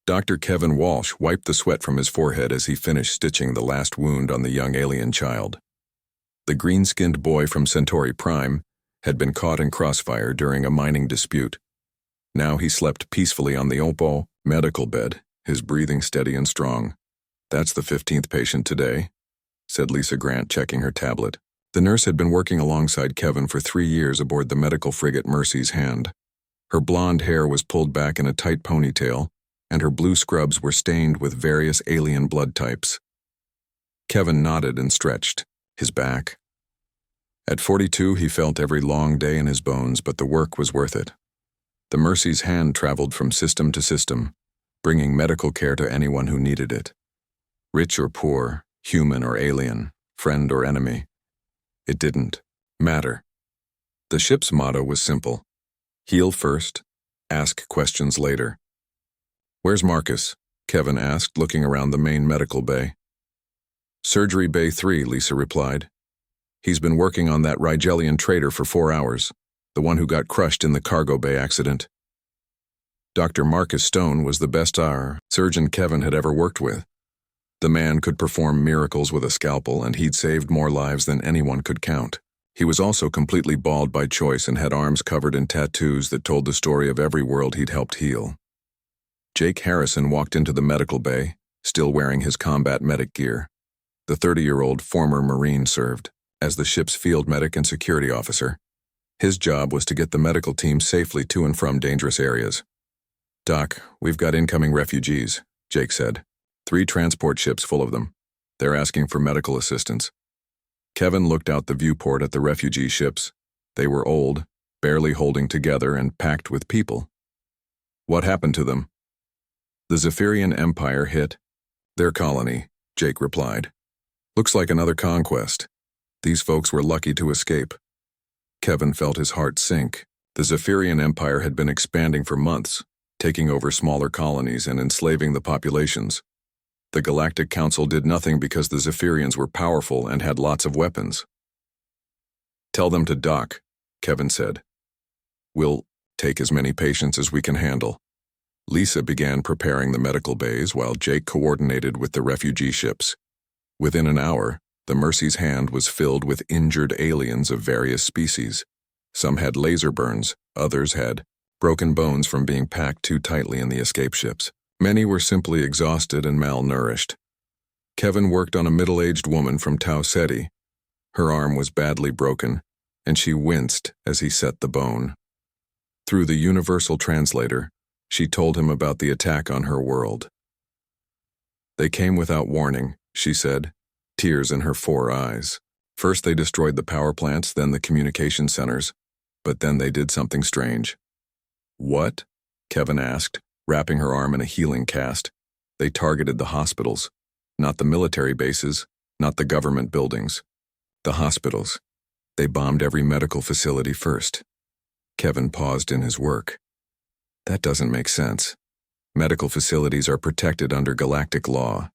Dr. Kevin Walsh wiped the sweat from his forehead as he finished stitching the last wound on the young alien child. The green-skinned boy from Centauri Prime had been caught in crossfire during a mining dispute. Now he slept peacefully on the Opal medical bed, his breathing steady and strong. "That's the 15th patient today," said Lisa Grant, checking her tablet. The nurse had been working alongside Kevin for 3 years aboard the medical frigate Mercy's Hand. Her blonde hair was pulled back in a tight ponytail, and her blue scrubs were stained with various alien blood types. Kevin nodded and stretched his back. At 42, he felt every long day in his bones, but the work was worth it. The Mercy's Hand traveled from system to system, bringing medical care to anyone who needed it. Rich or poor, human or alien, friend or enemy. It didn't matter. The ship's motto was simple: heal first, ask questions later. "Where's Marcus?" Kevin asked, looking around the main medical bay. "Surgery Bay 3, Lisa replied. "He's been working on that Rigelian traitor for 4 hours, the one who got crushed in the cargo bay accident." Dr. Marcus Stone was the best surgeon Kevin had ever worked with. The man could perform miracles with a scalpel, and he'd saved more lives than anyone could count. He was also completely bald by choice and had arms covered in tattoos that told the story of every world he'd helped heal. Jake Harrison walked into the medical bay, still wearing his combat medic gear. The 30-year-old former Marine served as the ship's field medic and security officer. His job was to get the medical team safely to and from dangerous areas. "Doc, we've got incoming refugees," Jake said. 3 transport ships full of them. They're asking for medical assistance. Kevin looked out the viewport at the refugee ships. They were old, barely holding together, and packed with people. "What happened to them?" "The Zephyrian Empire hit their colony," Jake replied. "Looks like another conquest. These folks were lucky to escape." Kevin felt his heart sink. The Zephyrian Empire had been expanding for months, taking over smaller colonies and enslaving the populations. The Galactic Council did nothing because the Zephyrians were powerful and had lots of weapons. "Tell them to dock," Kevin said. "We'll take as many patients as we can handle." Lisa began preparing the medical bays while Jake coordinated with the refugee ships. Within an hour, the Mercy's Hand was filled with injured aliens of various species. Some had laser burns, others had broken bones from being packed too tightly in the escape ships. Many were simply exhausted and malnourished. Kevin worked on a middle-aged woman from Tau Ceti. Her arm was badly broken, and she winced as he set the bone. Through the universal translator, she told him about the attack on her world. "They came without warning," she said, tears in her 4 eyes. "First they destroyed the power plants, then the communication centers, but then they did something strange." "What?" Kevin asked, wrapping her arm in a healing cast. "They targeted the hospitals, not the military bases, not the government buildings. The hospitals. They bombed every medical facility first." Kevin paused in his work. "That doesn't make sense. Medical facilities are protected under galactic law.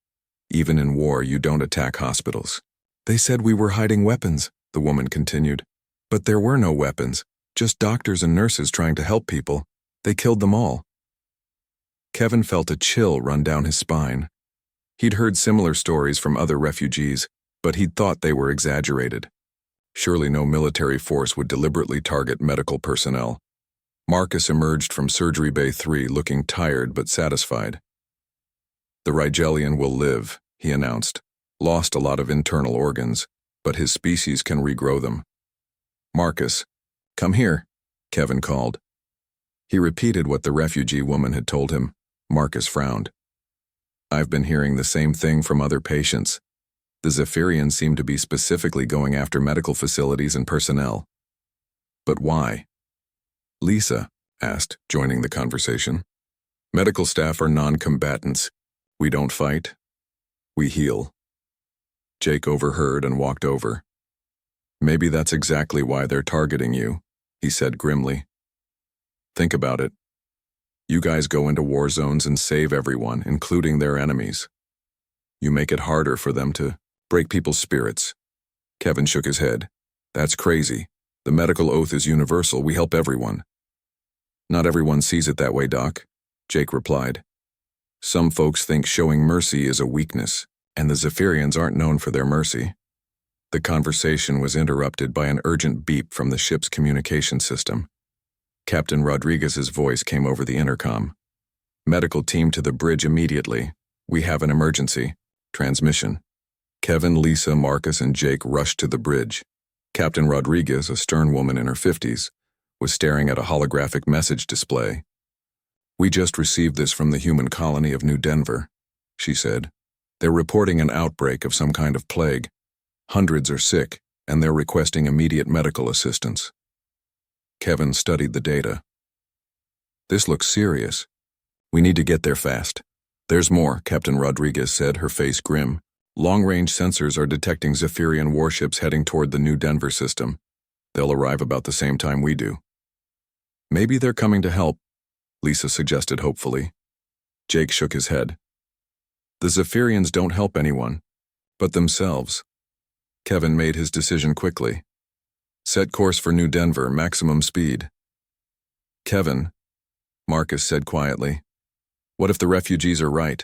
Even in war, you don't attack hospitals." "They said we were hiding weapons," the woman continued. "But there were no weapons, just doctors and nurses trying to help people. They killed them all." Kevin felt a chill run down his spine. He'd heard similar stories from other refugees, but he'd thought they were exaggerated. Surely no military force would deliberately target medical personnel. Marcus emerged from Surgery Bay 3 looking tired but satisfied. "The Rigelian will live," he announced. "Lost a lot of internal organs, but his species can regrow them." "Marcus, come here," Kevin called. He repeated what the refugee woman had told him. Marcus frowned. "I've been hearing the same thing from other patients. The Zephyrians seem to be specifically going after medical facilities and personnel." "But why?" Lisa asked, joining the conversation. "Medical staff are non-combatants. We don't fight. We heal." Jake overheard and walked over. "Maybe that's exactly why they're targeting you," he said grimly. "Think about it. You guys go into war zones and save everyone, including their enemies. You make it harder for them to break people's spirits." Kevin shook his head. "That's crazy. The medical oath is universal. We help everyone." "Not everyone sees it that way, Doc," Jake replied. Some folks think showing mercy is a weakness, and the Zephyrians aren't known for their mercy. The conversation was interrupted by an urgent beep from the ship's communication system. Captain Rodriguez's voice came over the intercom. Medical team to the bridge immediately. We have an emergency. Transmission. Kevin, Lisa, Marcus, and Jake rushed to the bridge. Captain Rodriguez, a stern woman in her 50s, was staring at a holographic message display. We just received this from the human colony of New Denver, she said. They're reporting an outbreak of some kind of plague. Hundreds are sick, and they're requesting immediate medical assistance. Kevin studied the data. This looks serious. We need to get there fast. There's more, Captain Rodriguez said, her face grim. Long-range sensors are detecting Zephyrian warships heading toward the New Denver system. They'll arrive about the same time we do. Maybe they're coming to help, Lisa suggested hopefully. Jake shook his head. The Zephyrians don't help anyone, but themselves. Kevin made his decision quickly. Set course for New Denver, maximum speed. Kevin, Marcus said quietly, what if the refugees are right?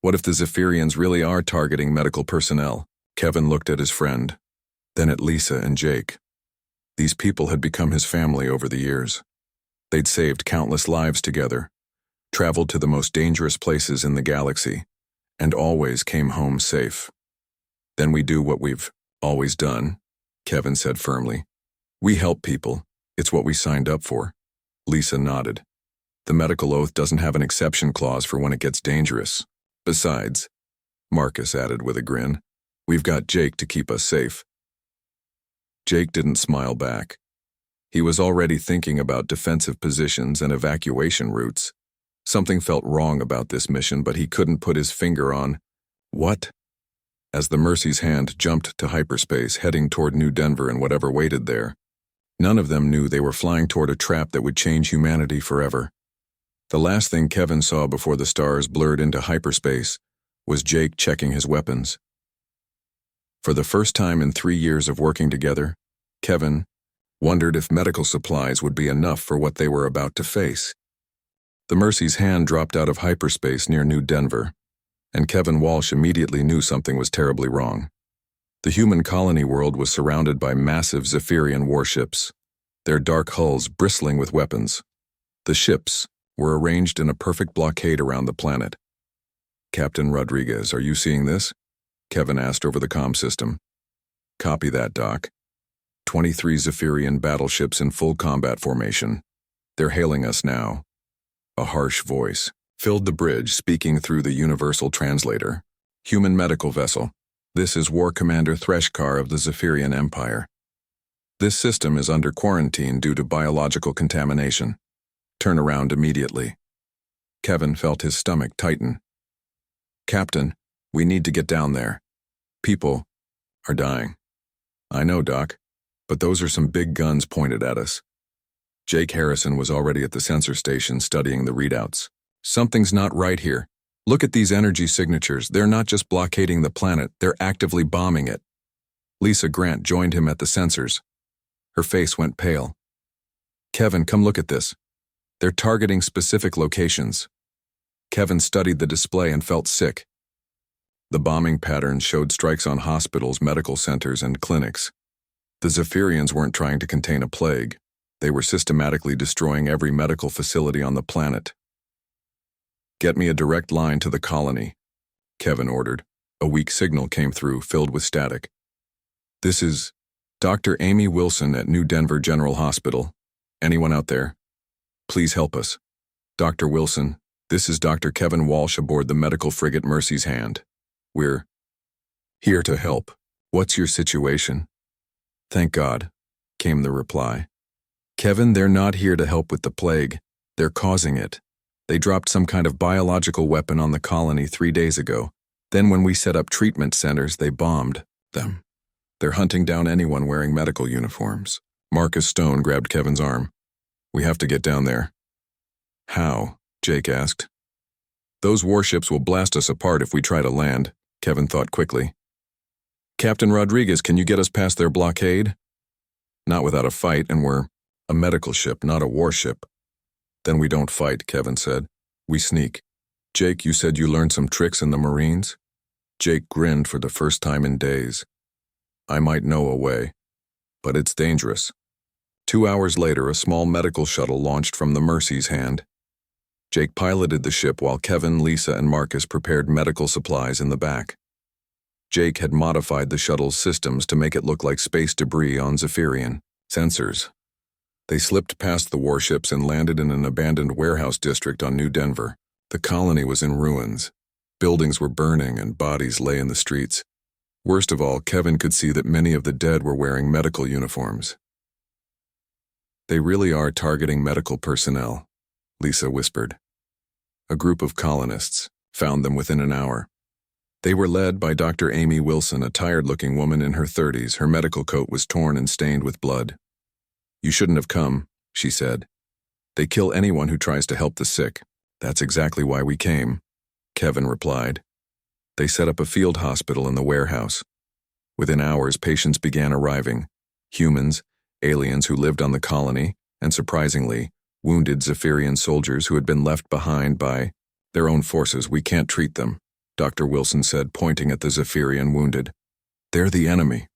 What if the Zephyrians really are targeting medical personnel? Kevin looked at his friend, then at Lisa and Jake. These people had become his family over the years. They'd saved countless lives together, traveled to the most dangerous places in the galaxy, and always came home safe. Then we do what we've always done, Kevin said firmly. We help people. It's what we signed up for. Lisa nodded. The medical oath doesn't have an exception clause for when it gets dangerous. Besides, Marcus added with a grin, we've got Jake to keep us safe. Jake didn't smile back. He was already thinking about defensive positions and evacuation routes. Something felt wrong about this mission, but he couldn't put his finger on what. As the Mercy's hand jumped to hyperspace, heading toward New Denver and whatever waited there, none of them knew they were flying toward a trap that would change humanity forever. The last thing Kevin saw before the stars blurred into hyperspace was Jake checking his weapons. For the first time in 3 years of working together, Kevin wondered if medical supplies would be enough for what they were about to face. The Mercy's hand dropped out of hyperspace near New Denver, and Kevin Walsh immediately knew something was terribly wrong. The human colony world was surrounded by massive Zephyrian warships, their dark hulls bristling with weapons. The ships were arranged in a perfect blockade around the planet. Captain Rodriguez, are you seeing this? Kevin asked over the comm system. Copy that, Doc. 23 Zephyrian battleships in full combat formation. They're hailing us now. A harsh voice filled the bridge, speaking through the universal translator. Human medical vessel. This is War Commander Threshkar of the Zephyrian Empire. This system is under quarantine due to biological contamination. Turn around immediately. Kevin felt his stomach tighten. Captain, we need to get down there. People are dying. I know, Doc, but those are some big guns pointed at us. Jake Harrison was already at the sensor station studying the readouts. Something's not right here. Look at these energy signatures. They're not just blockading the planet, they're actively bombing it. Lisa Grant joined him at the sensors. Her face went pale. Kevin, come look at this. They're targeting specific locations. Kevin studied the display and felt sick. The bombing patterns showed strikes on hospitals, medical centers, and clinics. The Zephyrians weren't trying to contain a plague. They were systematically destroying every medical facility on the planet. Get me a direct line to the colony, Kevin ordered. A weak signal came through, filled with static. This is Dr. Amy Wilson at New Denver General Hospital. Anyone out there? Please help us. Dr. Wilson, this is Dr. Kevin Walsh aboard the medical frigate Mercy's Hand. We're here to help. What's your situation? Thank God, came the reply. Kevin, they're not here to help with the plague. They're causing it. They dropped some kind of biological weapon on the colony 3 days ago. Then when we set up treatment centers, they bombed them. They're hunting down anyone wearing medical uniforms. Marcus Stone grabbed Kevin's arm. We have to get down there. How? Jake asked. Those warships will blast us apart if we try to land, Kevin thought quickly. Captain Rodriguez, can you get us past their blockade? Not without a fight, and we're a medical ship, not a warship. Then we don't fight, Kevin said. We sneak. Jake, you said you learned some tricks in the Marines? Jake grinned for the first time in days. I might know a way, but it's dangerous. 2 hours later, a small medical shuttle launched from the Mercy's hand. Jake piloted the ship while Kevin, Lisa, and Marcus prepared medical supplies in the back. Jake had modified the shuttle's systems to make it look like space debris on Zephyrian sensors. They slipped past the warships and landed in an abandoned warehouse district on New Denver. The colony was in ruins. Buildings were burning and bodies lay in the streets. Worst of all, Kevin could see that many of the dead were wearing medical uniforms. They really are targeting medical personnel, Lisa whispered. A group of colonists found them within an hour. They were led by Dr. Amy Wilson, a tired-looking woman in her 30s. Her medical coat was torn and stained with blood. You shouldn't have come, she said. They kill anyone who tries to help the sick. That's exactly why we came, Kevin replied. They set up a field hospital in the warehouse. Within hours, patients began arriving. Humans, aliens who lived on the colony, and surprisingly, wounded Zephyrian soldiers who had been left behind by their own forces. We can't treat them, Dr. Wilson said, pointing at the Zephyrian wounded. They're the enemy.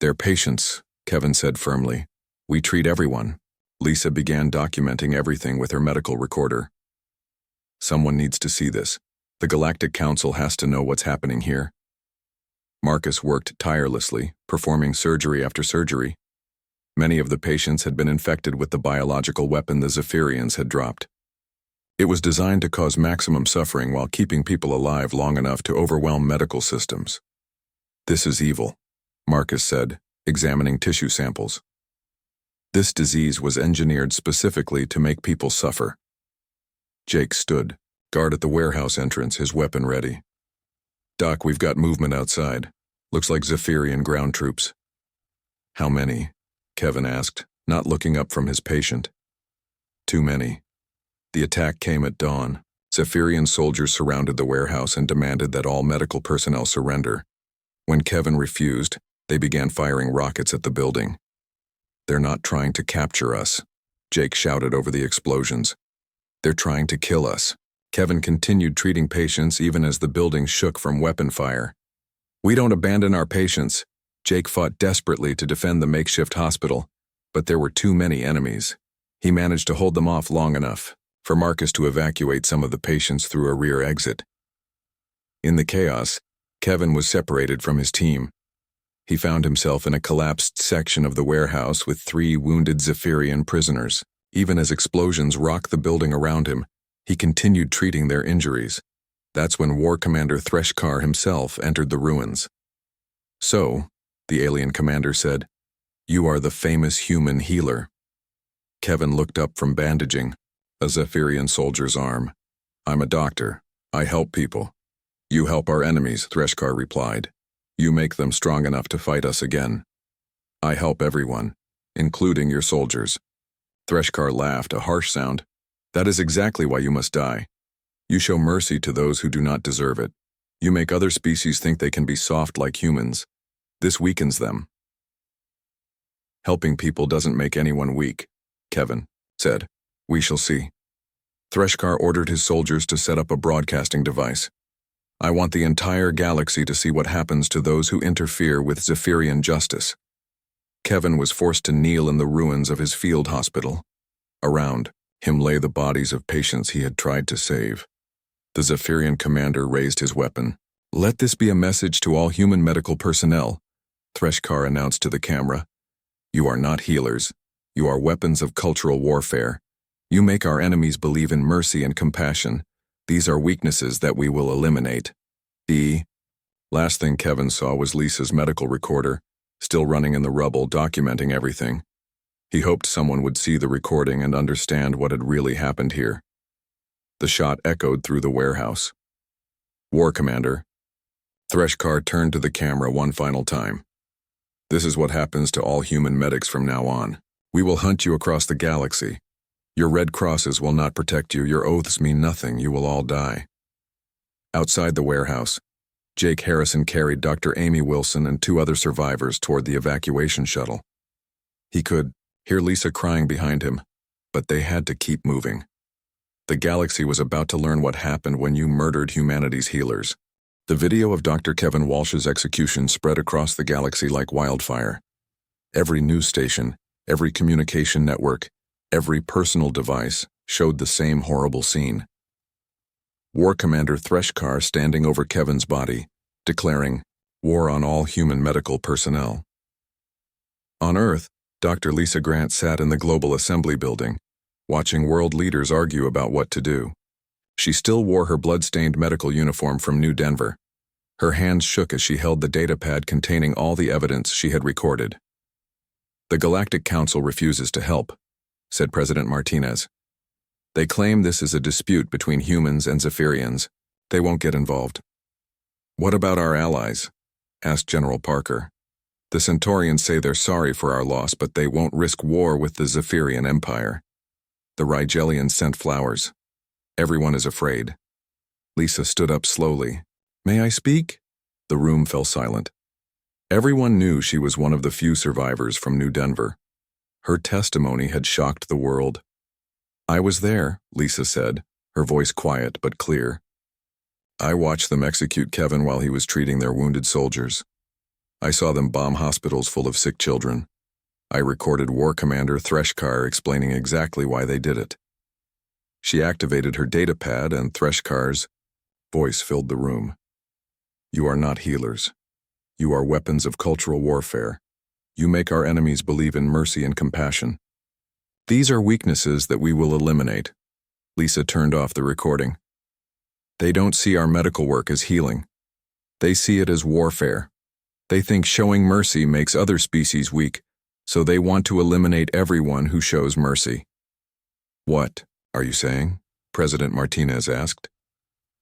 They're patients, Kevin said firmly. We treat everyone. Lisa began documenting everything with her medical recorder. Someone needs to see this. The Galactic Council has to know what's happening here. Marcus worked tirelessly, performing surgery after surgery. Many of the patients had been infected with the biological weapon the Zephyrians had dropped. It was designed to cause maximum suffering while keeping people alive long enough to overwhelm medical systems. This is evil, Marcus said, examining tissue samples. This disease was engineered specifically to make people suffer. Jake stood, guard at the warehouse entrance, his weapon ready. Doc, we've got movement outside. Looks like Zephyrian ground troops. How many? Kevin asked, not looking up from his patient. Too many. The attack came at dawn. Zephyrian soldiers surrounded the warehouse and demanded that all medical personnel surrender. When Kevin refused, they began firing rockets at the building. They're not trying to capture us, Jake shouted over the explosions. They're trying to kill us. Kevin continued treating patients even as the building shook from weapon fire. We don't abandon our patients. Jake fought desperately to defend the makeshift hospital, but there were too many enemies. He managed to hold them off long enough for Marcus to evacuate some of the patients through a rear exit. In the chaos, Kevin was separated from his team. He found himself in a collapsed section of the warehouse with 3 wounded Zephyrian prisoners. Even as explosions rocked the building around him, he continued treating their injuries. That's when War Commander Threshkar himself entered the ruins. So, the alien commander said, you are the famous human healer. Kevin looked up from bandaging a Zephyrian soldier's arm. I'm a doctor. I help people. You help our enemies, Threshkar replied. You make them strong enough to fight us again. I help everyone, including your soldiers. Threshkar laughed, a harsh sound. That is exactly why you must die. You show mercy to those who do not deserve it. You make other species think they can be soft like humans. This weakens them. Helping people doesn't make anyone weak, Kevin said. We shall see. Threshkar ordered his soldiers to set up a broadcasting device. I want the entire galaxy to see what happens to those who interfere with Zephyrian justice. Kevin was forced to kneel in the ruins of his field hospital. Around him lay the bodies of patients he had tried to save. The Zephyrian commander raised his weapon. Let this be a message to all human medical personnel, Threshkar announced to the camera. You are not healers. You are weapons of cultural warfare. You make our enemies believe in mercy and compassion. These are weaknesses that we will eliminate. The last thing Kevin saw was Lisa's medical recorder, still running in the rubble, documenting everything. He hoped someone would see the recording and understand what had really happened here. The shot echoed through the warehouse. War Commander. Threshkar turned to the camera one final time. This is what happens to all human medics from now on. We will hunt you across the galaxy. Your red crosses will not protect you. Your oaths mean nothing. You will all die. Outside the warehouse, Jake Harrison carried Dr. Amy Wilson and 2 other survivors toward the evacuation shuttle. He could hear Lisa crying behind him, but they had to keep moving. The galaxy was about to learn what happened when you murdered humanity's healers. The video of Dr. Kevin Walsh's execution spread across the galaxy like wildfire. Every news station, every communication network, every personal device showed the same horrible scene. War Commander Threshkar standing over Kevin's body, declaring, "War on all human medical personnel." On Earth, Dr. Lisa Grant sat in the Global Assembly building, watching world leaders argue about what to do. She still wore her blood-stained medical uniform from New Denver. Her hands shook as she held the datapad containing all the evidence she had recorded. "The Galactic Council refuses to help," said President Martinez. "They claim this is a dispute between humans and Zephyrians. They won't get involved." "What about our allies?" asked General Parker. "The Centaurians say they're sorry for our loss, but they won't risk war with the Zephyrian Empire. The Rigelians sent flowers. Everyone is afraid." Lisa stood up slowly. "May I speak?" The room fell silent. Everyone knew she was one of the few survivors from New Denver. Her testimony had shocked the world. "I was there," Lisa said, her voice quiet but clear. "I watched them execute Kevin while he was treating their wounded soldiers. I saw them bomb hospitals full of sick children. I recorded War Commander Threshkar explaining exactly why they did it." She activated her datapad and Threshkar's voice filled the room. "You are not healers. You are weapons of cultural warfare. You make our enemies believe in mercy and compassion. These are weaknesses that we will eliminate." Lisa turned off the recording. "They don't see our medical work as healing. They see it as warfare. They think showing mercy makes other species weak, so they want to eliminate everyone who shows mercy." "What are you saying?" President Martinez asked.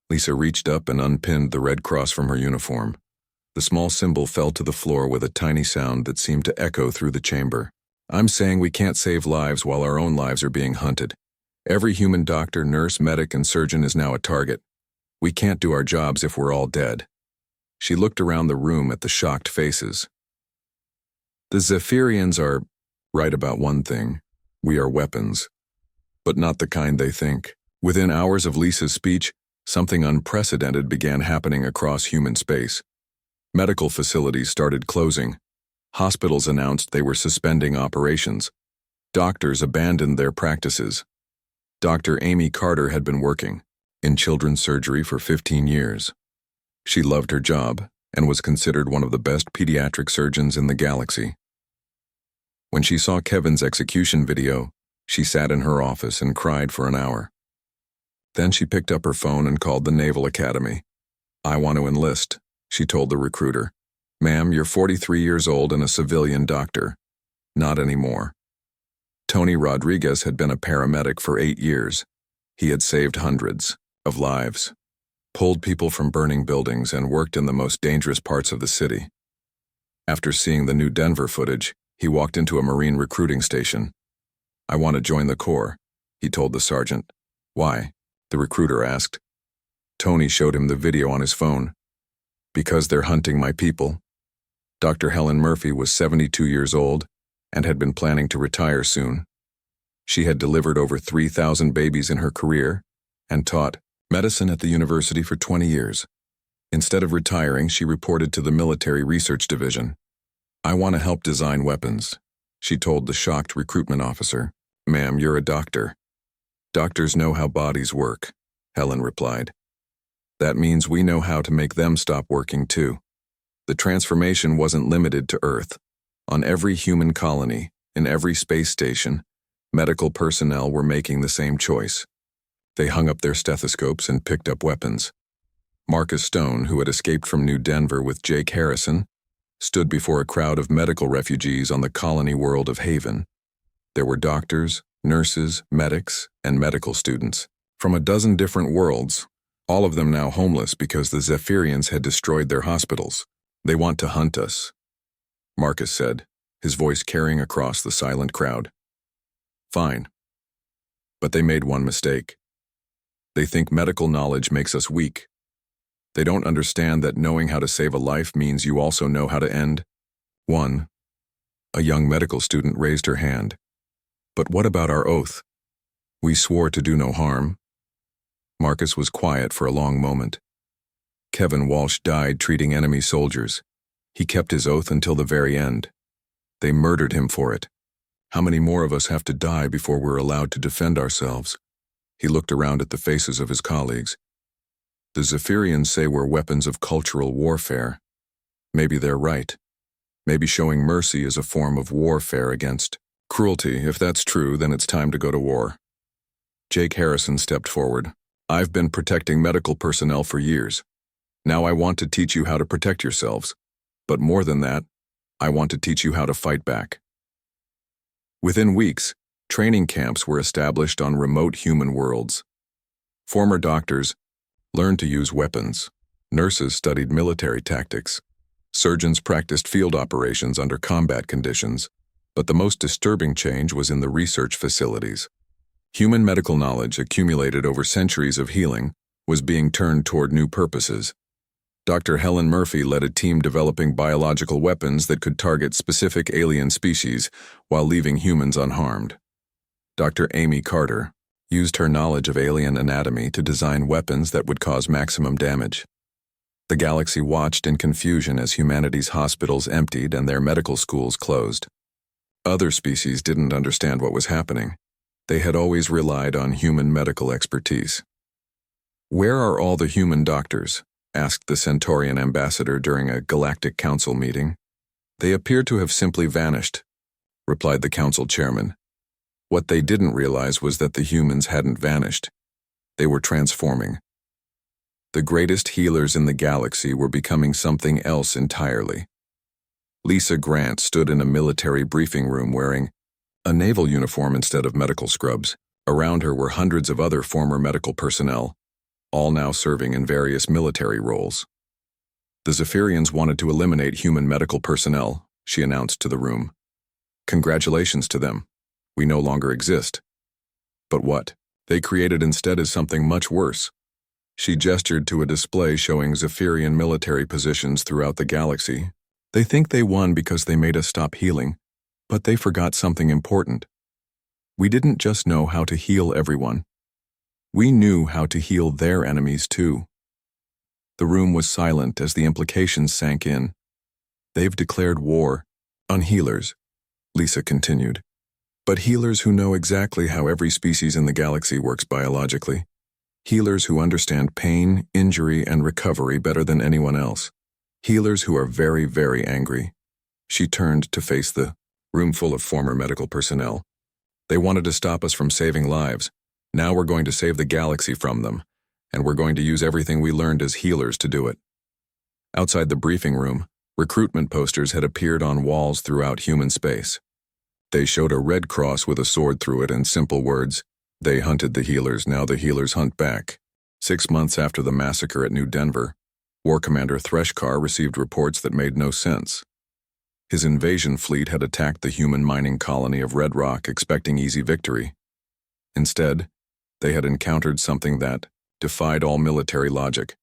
Lisa reached up and unpinned the red cross from her uniform. The small symbol fell to the floor with a tiny sound that seemed to echo through the chamber. "I'm saying we can't save lives while our own lives are being hunted. Every human doctor, nurse, medic, and surgeon is now a target. We can't do our jobs if we're all dead." She looked around the room at the shocked faces. "The Zephyrians are right about one thing. We are weapons. But not the kind they think." Within hours of Lisa's speech, something unprecedented began happening across human space. Medical facilities started closing. Hospitals announced they were suspending operations. Doctors abandoned their practices. Dr. Amy Carter had been working in children's surgery for 15 years. She loved her job and was considered one of the best pediatric surgeons in the galaxy. When she saw Kevin's execution video, she sat in her office and cried for an hour. Then she picked up her phone and called the Naval Academy. "I want to enlist," she told the recruiter. "Ma'am, you're 43 years old and a civilian doctor." "Not anymore." Tony Rodriguez had been a paramedic for 8 years. He had saved hundreds of lives, pulled people from burning buildings, and worked in the most dangerous parts of the city. After seeing the New Denver footage, he walked into a Marine recruiting station. "I want to join the Corps," he told the sergeant. "Why?" the recruiter asked. Tony showed him the video on his phone. "Because they're hunting my people." Dr. Helen Murphy was 72 years old and had been planning to retire soon. She had delivered over 3,000 babies in her career and taught medicine at the university for 20 years. Instead of retiring, she reported to the Military Research Division. "I want to help design weapons," she told the shocked recruitment officer. "Ma'am, you're a doctor." "Doctors know how bodies work," Helen replied. "That means we know how to make them stop working too." The transformation wasn't limited to Earth. On every human colony, in every space station, medical personnel were making the same choice. They hung up their stethoscopes and picked up weapons. Marcus Stone, who had escaped from New Denver with Jake Harrison, stood before a crowd of medical refugees on the colony world of Haven. There were doctors, nurses, medics, and medical students from a dozen different worlds, all of them now homeless because the Zephyrians had destroyed their hospitals. "They want to hunt us," Marcus said, his voice carrying across the silent crowd. "Fine. But they made one mistake. They think medical knowledge makes us weak. They don't understand that knowing how to save a life means you also know how to end one." A young medical student raised her hand. "But what about our oath? We swore to do no harm, Marcus was quiet for a long moment. Kevin Walsh died treating enemy soldiers. He kept his oath until the very end. They murdered him for it. How many more of us have to die before we're allowed to defend ourselves? He looked around at the faces of his colleagues. The Zephyrians say we're weapons of cultural warfare. Maybe they're right. Maybe showing mercy is a form of warfare against cruelty. If that's true, then it's time to go to war. Jake Harrison stepped forward. I've been protecting medical personnel for years. Now I want to teach you how to protect yourselves. But more than that, I want to teach you how to fight back. Within weeks, training camps were established on remote human worlds. Former doctors learned to use weapons. Nurses studied military tactics. Surgeons practiced field operations under combat conditions. But the most disturbing change was in the research facilities. Human medical knowledge accumulated over centuries of healing was being turned toward new purposes. Dr. Helen Murphy led a team developing biological weapons that could target specific alien species while leaving humans unharmed. Dr. Amy Carter used her knowledge of alien anatomy to design weapons that would cause maximum damage. The galaxy watched in confusion as humanity's hospitals emptied and their medical schools closed. Other species didn't understand what was happening. They had always relied on human medical expertise. "Where are all the human doctors?" asked the Centaurian ambassador during a Galactic Council meeting. "They appear to have simply vanished," replied the council chairman. What they didn't realize was that the humans hadn't vanished. They were transforming. The greatest healers in the galaxy were becoming something else entirely. Lisa Grant stood in a military briefing room wearing a naval uniform instead of medical scrubs. Around her were hundreds of other former medical personnel, all now serving in various military roles. "The Zephyrians wanted to eliminate human medical personnel," she announced to the room. "Congratulations to them. We no longer exist." But what they created instead is something much worse. She gestured to a display showing Zephyrian military positions throughout the galaxy. "They think they won because they made us stop healing, but they forgot something important. We didn't just know how to heal everyone. We knew how to heal their enemies too." The room was silent as the implications sank in. "They've declared war on healers," Lisa continued. "But healers who know exactly how every species in the galaxy works biologically. Healers who understand pain, injury, and recovery better than anyone else. Healers who are very, very angry." She turned to face the room full of former medical personnel. "They wanted to stop us from saving lives. Now we're going to save the galaxy from them, and we're going to use everything we learned as healers to do it." Outside the briefing room, recruitment posters had appeared on walls throughout human space. They showed a red cross with a sword through it and simple words, "They hunted the healers, now the healers hunt back." 6 months after the massacre at New Denver, War Commander Threshkar received reports that made no sense. His invasion fleet had attacked the human mining colony of Red Rock expecting easy victory. Instead, they had encountered something that defied all military logic.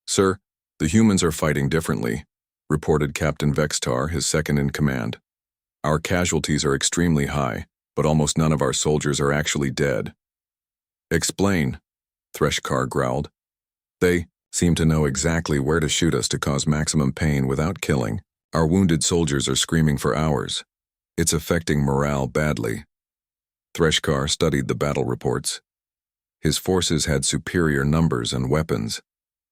"Sir, the humans are fighting differently," reported Captain Vextar, his second in command. "Our casualties are extremely high, but almost none of our soldiers are actually dead." "Explain," Threshkar growled. "They seem to know exactly where to shoot us to cause maximum pain without killing. Our wounded soldiers are screaming for hours. It's affecting morale badly." Threshkar studied the battle reports. His forces had superior numbers and weapons,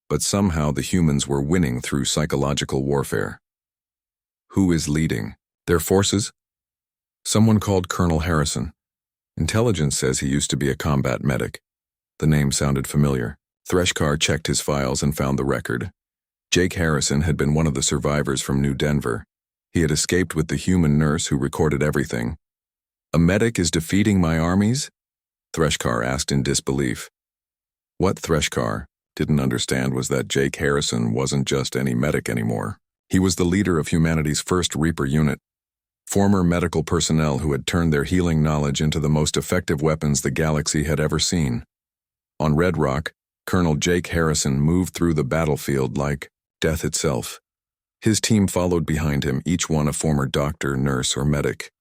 but somehow the humans were winning through psychological warfare. "Who is leading their forces?" "Someone called Colonel Harrison. Intelligence says he used to be a combat medic." The name sounded familiar. Threshkar checked his files and found the record. Jake Harrison had been one of the survivors from New Denver. He had escaped with the human nurse who recorded everything. "A medic is defeating my armies?" Threshkar asked in disbelief. What Threshkar didn't understand was that Jake Harrison wasn't just any medic anymore. He was the leader of humanity's first Reaper unit. Former medical personnel who had turned their healing knowledge into the most effective weapons the galaxy had ever seen. On Red Rock, Colonel Jake Harrison moved through the battlefield like death itself. His team followed behind him, each one a former doctor, nurse, or medic.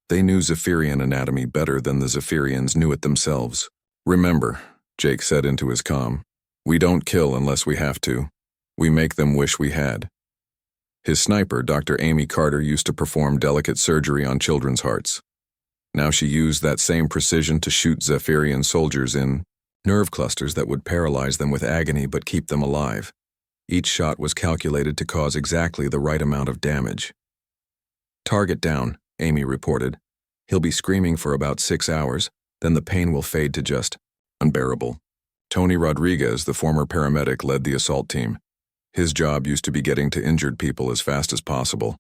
They knew Zephyrian anatomy better than the Zephyrians knew it themselves. "Remember, Jake said into his comm. "We don't kill unless we have to. We make them wish we had." His sniper, Dr. Amy Carter, used to perform delicate surgery on children's hearts. Now she used that same precision to shoot Zephyrian soldiers in nerve clusters that would paralyze them with agony but keep them alive. Each shot was calculated to cause exactly the right amount of damage. "Target down," Amy reported. "He'll be screaming for about 6 hours, then the pain will fade to just unbearable." Tony Rodriguez, the former paramedic, led the assault team. His job used to be getting to injured people as fast as possible.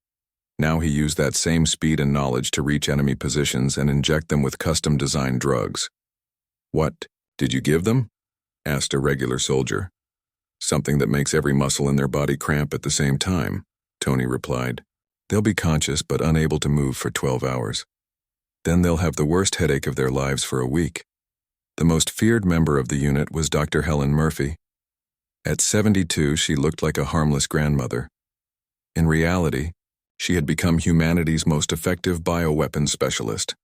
Now he used that same speed and knowledge to reach enemy positions and inject them with custom-designed drugs. "What did you give them?" asked a regular soldier. "Something that makes every muscle in their body cramp at the same time," Tony replied. "They'll be conscious but unable to move for 12 hours. Then they'll have the worst headache of their lives for a week." The most feared member of the unit was Dr. Helen Murphy. At 72, she looked like a harmless grandmother. In reality, she had become humanity's most effective bioweapons specialist.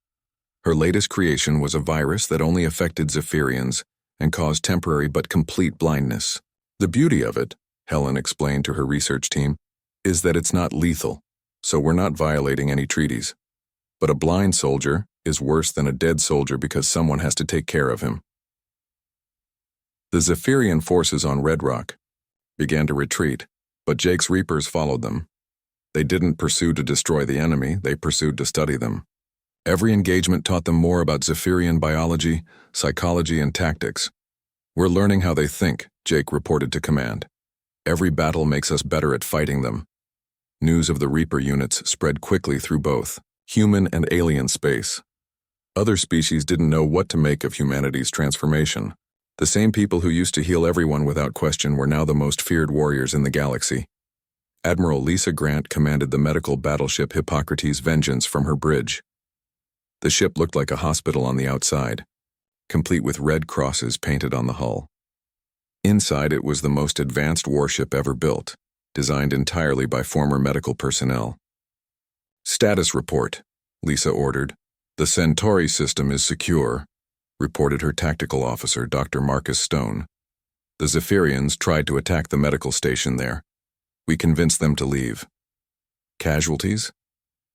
Her latest creation was a virus that only affected Zephyrians and caused temporary but complete blindness. "The beauty of it," Helen explained to her research team, "is that it's not lethal, so we're not violating any treaties. But a blind soldier is worse than a dead soldier because someone has to take care of him." The Zephyrian forces on Red Rock began to retreat, but Jake's Reapers followed them. They didn't pursue to destroy the enemy, they pursued to study them. Every engagement taught them more about Zephyrian biology, psychology, and tactics. "We're learning how they think," Jake reported to command. "Every battle makes us better at fighting them." News of the Reaper units spread quickly through both human and alien space. Other species didn't know what to make of humanity's transformation. The same people who used to heal everyone without question were now the most feared warriors in the galaxy. Admiral Lisa Grant commanded the medical battleship Hippocrates Vengeance from her bridge. The ship looked like a hospital on the outside, complete with red crosses painted on the hull. Inside, it was the most advanced warship ever built, designed entirely by former medical personnel. "Status report," Lisa ordered. "The Centauri system is secure," reported her tactical officer, Dr. Marcus Stone. "The Zephyrians tried to attack the medical station there. We convinced them to leave. Casualties?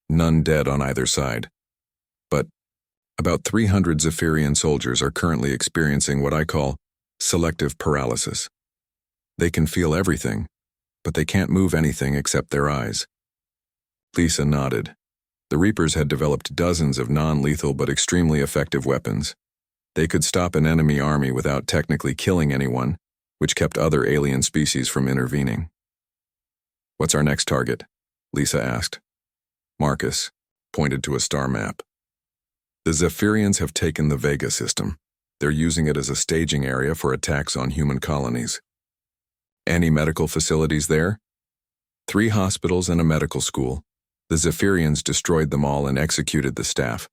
None dead on either side. But about 300 Zephyrian soldiers are currently experiencing what I call selective paralysis. They can feel everything, but they can't move anything except their eyes." Lisa nodded. The Reapers had developed dozens of non-lethal but extremely effective weapons. They could stop an enemy army without technically killing anyone, which kept other alien species from intervening. "What's our next target?" Lisa asked. Marcus pointed to a star map. "The Zephyrians have taken the Vega system. They're using it as a staging area for attacks on human colonies." "Any medical facilities there?" 3 hospitals and a medical school. The Zephyrians destroyed them all and executed the staff."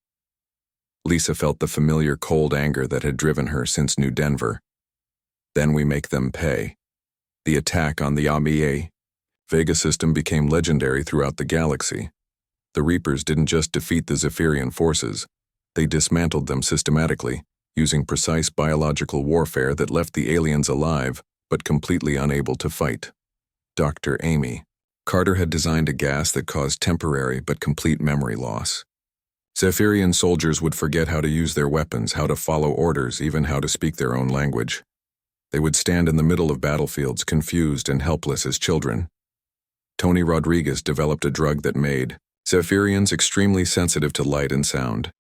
Lisa felt the familiar cold anger that had driven her since New Denver. "Then we make them pay." The attack on the AMIA Vega system became legendary throughout the galaxy. The Reapers didn't just defeat the Zephyrian forces, they dismantled them systematically, using precise biological warfare that left the aliens alive but completely unable to fight. Dr. Amy Carter had designed a gas that caused temporary but complete memory loss. Zephyrian soldiers would forget how to use their weapons, how to follow orders, even how to speak their own language. They would stand in the middle of battlefields, confused and helpless as children. Tony Rodriguez developed a drug that made Zephyrians extremely sensitive to light and sound.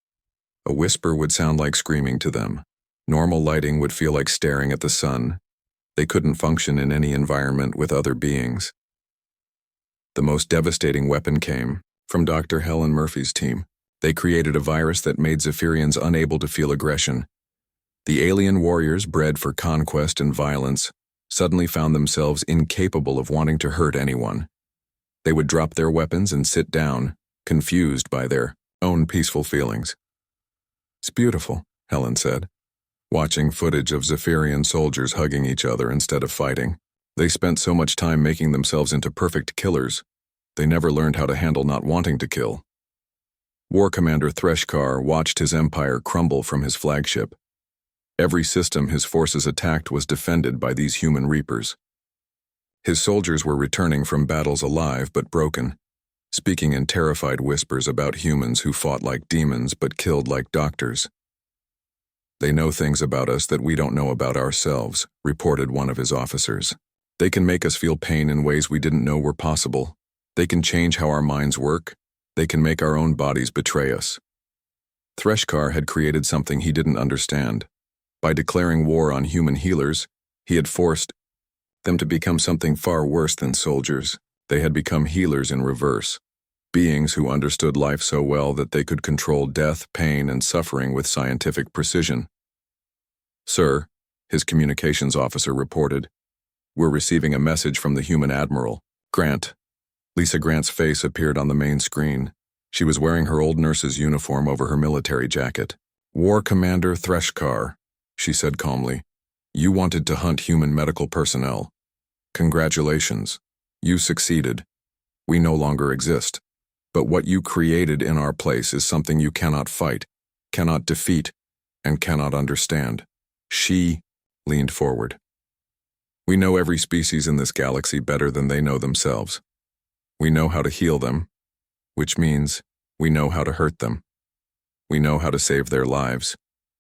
A whisper would sound like screaming to them. Normal lighting would feel like staring at the sun. They couldn't function in any environment with other beings. The most devastating weapon came from Dr. Helen Murphy's team. They created a virus that made Zephyrians unable to feel aggression. The alien warriors, bred for conquest and violence, suddenly found themselves incapable of wanting to hurt anyone. They would drop their weapons and sit down, confused by their own peaceful feelings. "It's beautiful," Helen said, watching footage of Zephyrian soldiers hugging each other instead of fighting. They spent so much time making themselves into perfect killers, they never learned how to handle not wanting to kill. War Commander Threshkar watched his empire crumble from his flagship. Every system his forces attacked was defended by these human reapers. His soldiers were returning from battles alive but broken, speaking in terrified whispers about humans who fought like demons but killed like doctors. "They know things about us that we don't know about ourselves," reported one of his officers. "They can make us feel pain in ways we didn't know were possible. They can change how our minds work. They can make our own bodies betray us." Threshkar had created something he didn't understand. By declaring war on human healers, he had forced them to become something far worse than soldiers. They had become healers in reverse, beings who understood life so well that they could control death, pain, and suffering with scientific precision. "Sir," his communications officer reported, "we're receiving a message from the human admiral, Grant." Lisa Grant's face appeared on the main screen. She was wearing her old nurse's uniform over her military jacket. "War Commander Threshkar," she said calmly, "you wanted to hunt human medical personnel. Congratulations. You succeeded. We no longer exist. But what you created in our place is something you cannot fight, cannot defeat, and cannot understand." She leaned forward. "We know every species in this galaxy better than they know themselves. We know how to heal them, which means we know how to hurt them. We know how to save their lives,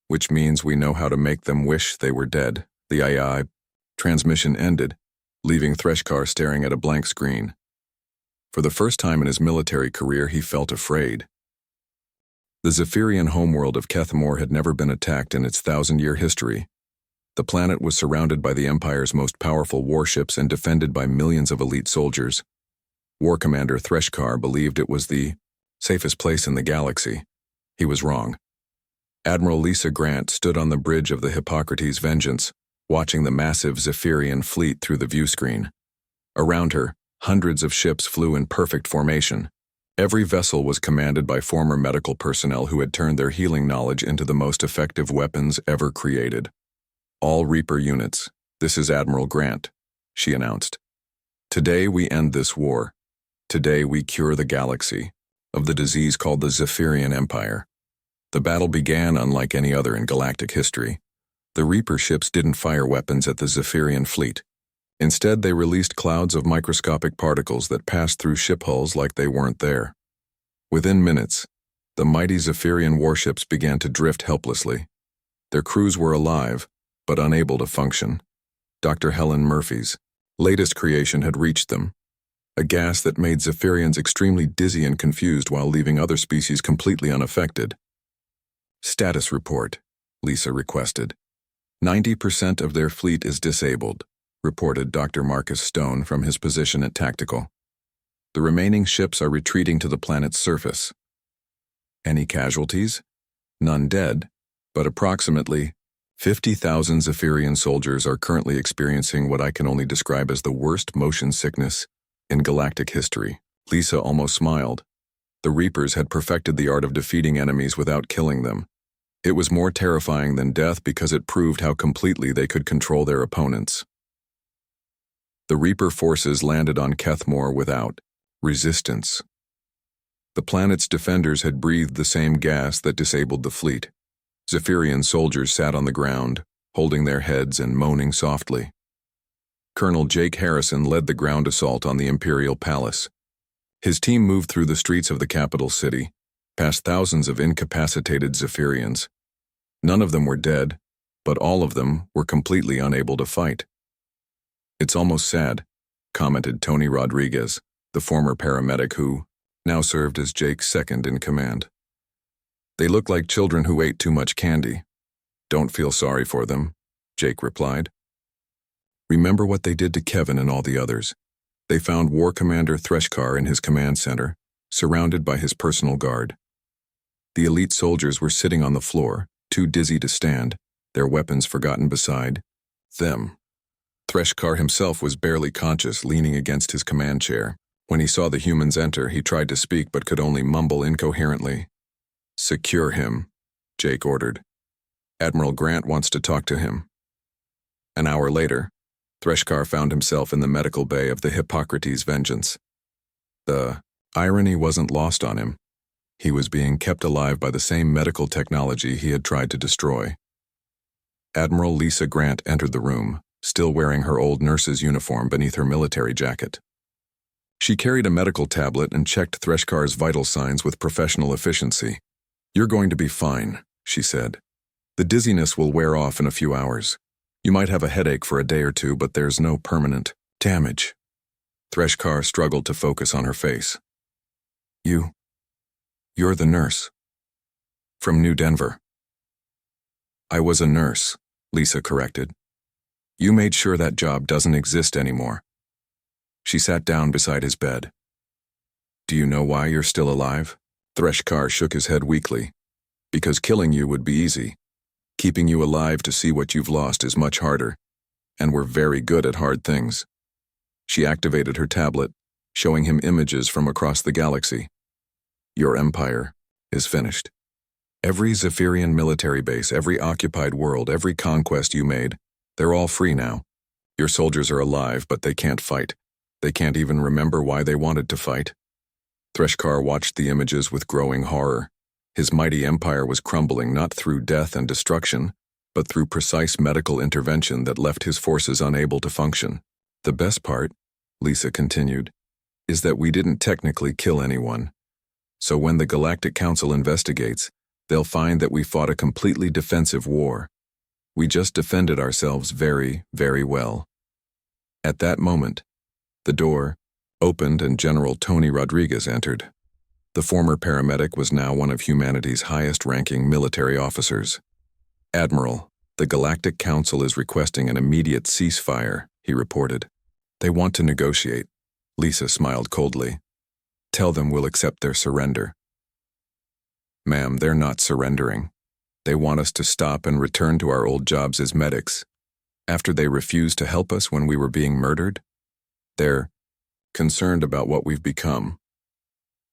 which means we know how to make them wish they were dead." The AI transmission ended, leaving Threshkar staring at a blank screen. For the first time in his military career, he felt afraid. The Zephyrian homeworld of Kethmore had never been attacked in its 1,000-year history. The planet was surrounded by the Empire's most powerful warships and defended by millions of elite soldiers. War Commander Threshkar believed it was the safest place in the galaxy. He was wrong. Admiral Lisa Grant stood on the bridge of the Hippocrates Vengeance, watching the massive Zephyrian fleet through the viewscreen. Around her, hundreds of ships flew in perfect formation. Every vessel was commanded by former medical personnel who had turned their healing knowledge into the most effective weapons ever created. "All Reaper units, this is Admiral Grant," she announced. "Today we end this war. Today we cure the galaxy of the disease called the Zephyrian Empire." The battle began unlike any other in galactic history. The Reaper ships didn't fire weapons at the Zephyrian fleet. Instead, they released clouds of microscopic particles that passed through ship hulls like they weren't there. Within minutes, the mighty Zephyrian warships began to drift helplessly. Their crews were alive, but unable to function. Dr. Helen Murphy's latest creation had reached them, a gas that made Zephyrians extremely dizzy and confused while leaving other species completely unaffected. "Status report," Lisa requested. 90% of their fleet is disabled," reported Dr. Marcus Stone from his position at Tactical. "The remaining ships are retreating to the planet's surface." "Any casualties?" "None dead, but approximately 50,000 Zephyrian soldiers are currently experiencing what I can only describe as the worst motion sickness in galactic history." Lisa almost smiled. The Reapers had perfected the art of defeating enemies without killing them. It was more terrifying than death because it proved how completely they could control their opponents. The Reaper forces landed on Kethmore without resistance. The planet's defenders had breathed the same gas that disabled the fleet. Zephyrian soldiers sat on the ground, holding their heads and moaning softly. Colonel Jake Harrison led the ground assault on the Imperial Palace. His team moved through the streets of the capital city, past thousands of incapacitated Zephyrians. None of them were dead, but all of them were completely unable to fight. "It's almost sad," commented Tony Rodriguez, the former paramedic who now served as Jake's second in command. "They look like children who ate too much candy." "Don't feel sorry for them," Jake replied. "Remember what they did to Kevin and all the others. They found War Commander Threshkar in his command center, surrounded by his personal guard. The elite soldiers were sitting on the floor, too dizzy to stand, their weapons forgotten beside them. Threshkar himself was barely conscious, leaning against his command chair. When he saw the humans enter, he tried to speak but could only mumble incoherently. "Secure him," Jake ordered. "Admiral Grant wants to talk to him." An hour later, Threshkar found himself in the medical bay of the Hippocrates Vengeance. The irony wasn't lost on him. He was being kept alive by the same medical technology he had tried to destroy. Admiral Lisa Grant entered the room, still wearing her old nurse's uniform beneath her military jacket. She carried a medical tablet and checked Threshkar's vital signs with professional efficiency. "You're going to be fine," she said. "The dizziness will wear off in a few hours. You might have a headache for a day or two, but there's no permanent damage." Threshkar struggled to focus on her face. You're the nurse. From New Denver." "I was a nurse," Lisa corrected. "You made sure that job doesn't exist anymore." She sat down beside his bed. "Do you know why you're still alive?" Threshkar shook his head weakly. "Because killing you would be easy. Keeping you alive to see what you've lost is much harder, and we're very good at hard things." She activated her tablet, showing him images from across the galaxy. "Your empire is finished. Every Zephyrian military base, every occupied world, every conquest you made, they're all free now. Your soldiers are alive, but they can't fight. They can't even remember why they wanted to fight." Threshkar watched the images with growing horror. His mighty empire was crumbling not through death and destruction, but through precise medical intervention that left his forces unable to function. "The best part," Lisa continued, "is that we didn't technically kill anyone. So when the Galactic Council investigates, they'll find that we fought a completely defensive war. We just defended ourselves very, very well." At that moment, the door opened and General Tony Rodriguez entered. The former paramedic was now one of humanity's highest-ranking military officers. "Admiral, the Galactic Council is requesting an immediate ceasefire," he reported. "They want to negotiate." Lisa smiled coldly. "Tell them we'll accept their surrender." "Ma'am, they're not surrendering. They want us to stop and return to our old jobs as medics. After they refused to help us when we were being murdered, they're concerned about what we've become."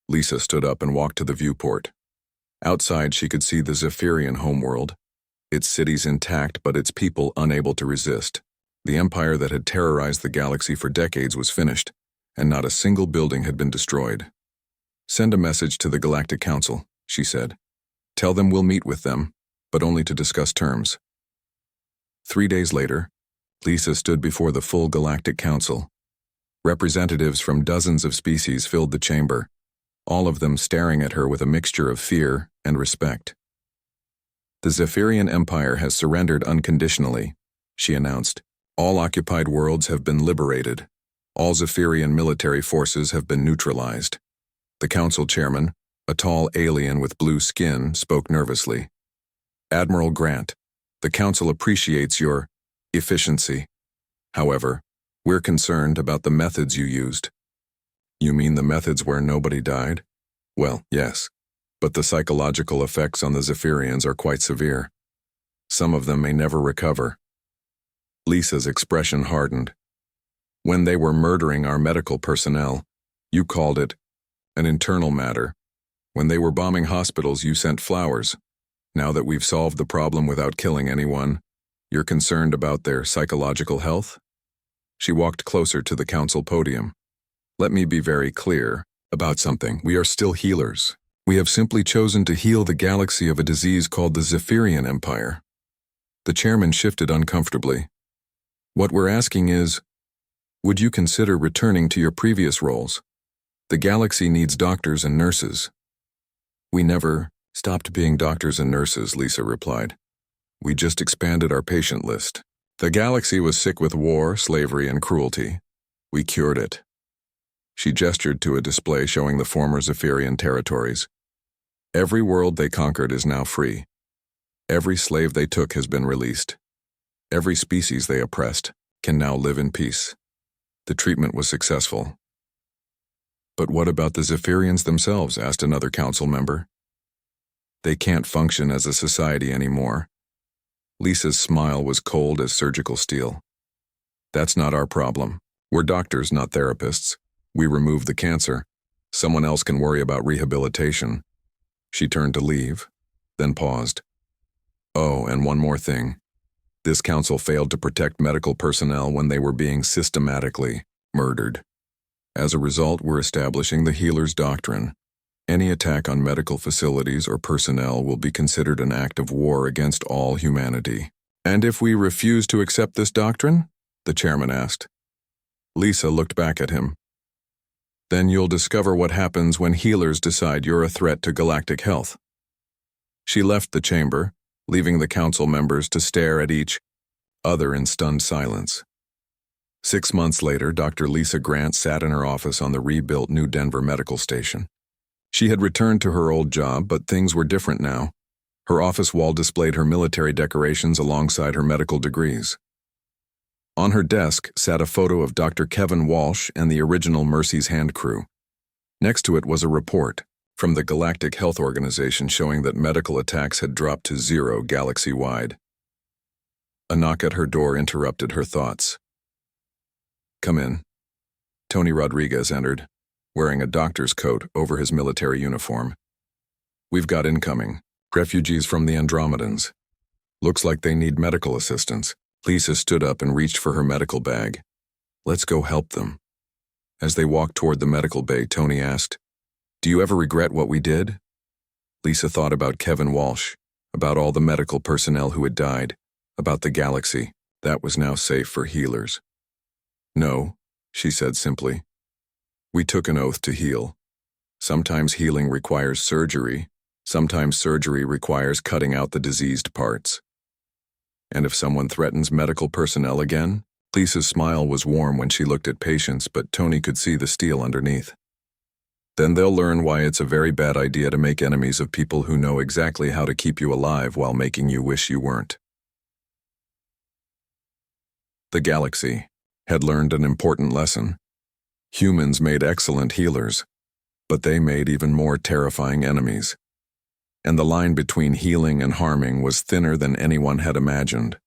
Lisa stood up and walked to the viewport. Outside, she could see the Zephyrian homeworld, its cities intact but its people unable to resist. The empire that had terrorized the galaxy for decades was finished, and not a single building had been destroyed. "Send a message to the Galactic Council," she said. "Tell them we'll meet with them, but only to discuss terms." 3 days later, Lisa stood before the full Galactic Council. Representatives from dozens of species filled the chamber, all of them staring at her with a mixture of fear and respect. "The Zephyrian Empire has surrendered unconditionally," she announced. "All occupied worlds have been liberated. All Zephyrian military forces have been neutralized." The council chairman, a tall alien with blue skin, spoke nervously. "Admiral Grant, the council appreciates your efficiency. However, we're concerned about the methods you used." "You mean the methods where nobody died?" "Well, yes, but the psychological effects on the Zephyrians are quite severe. Some of them may never recover." Lisa's expression hardened. "When they were murdering our medical personnel, you called it an internal matter. When they were bombing hospitals, you sent flowers. Now that we've solved the problem without killing anyone, you're concerned about their psychological health?" She walked closer to the council podium. "Let me be very clear about something. We are still healers. We have simply chosen to heal the galaxy of a disease called the Zephyrian Empire." The chairman shifted uncomfortably. "What we're asking is, would you consider returning to your previous roles? The galaxy needs doctors and nurses." "We never stopped being doctors and nurses," Lisa replied. "We just expanded our patient list. The galaxy was sick with war, slavery, and cruelty. We cured it." She gestured to a display showing the former Zephyrian territories. "Every world they conquered is now free. Every slave they took has been released. Every species they oppressed can now live in peace. The treatment was successful." "But what about the Zephyrians themselves?" asked another council member. "They can't function as a society anymore." Lisa's smile was cold as surgical steel. "That's not our problem. We're doctors, not therapists. We remove the cancer. Someone else can worry about rehabilitation." She turned to leave, then paused. "Oh, and one more thing. This council failed to protect medical personnel when they were being systematically murdered. As a result, we're establishing the Healer's Doctrine. Any attack on medical facilities or personnel will be considered an act of war against all humanity." And if we refuse to accept this doctrine? The chairman asked. Lisa looked back at him. Then you'll discover what happens when healers decide you're a threat to galactic health. She left the chamber, leaving the council members to stare at each other in stunned silence. 6 months later, Dr. Lisa Grant sat in her office on the rebuilt New Denver Medical Station. She had returned to her old job, but things were different now. Her office wall displayed her military decorations alongside her medical degrees. On her desk sat a photo of Dr. Kevin Walsh and the original Mercy's Hand crew. Next to it was a report from the Galactic Health Organization showing that medical attacks had dropped to 0 galaxy-wide. A knock at her door interrupted her thoughts. Come in. Tony Rodriguez entered, wearing a doctor's coat over his military uniform. We've got incoming refugees from the Andromedans. Looks like they need medical assistance. Lisa stood up and reached for her medical bag. Let's go help them. As they walked toward the medical bay, Tony asked, Do you ever regret what we did? Lisa thought about Kevin Walsh, about all the medical personnel who had died, about the galaxy that was now safe for healers. No, she said simply. We took an oath to heal. Sometimes healing requires surgery. Sometimes surgery requires cutting out the diseased parts. And if someone threatens medical personnel again? Lisa's smile was warm when she looked at patients, but Tony could see the steel underneath. Then they'll learn why it's a very bad idea to make enemies of people who know exactly how to keep you alive while making you wish you weren't. The galaxy had learned an important lesson. Humans made excellent healers, but they made even more terrifying enemies. And the line between healing and harming was thinner than anyone had imagined.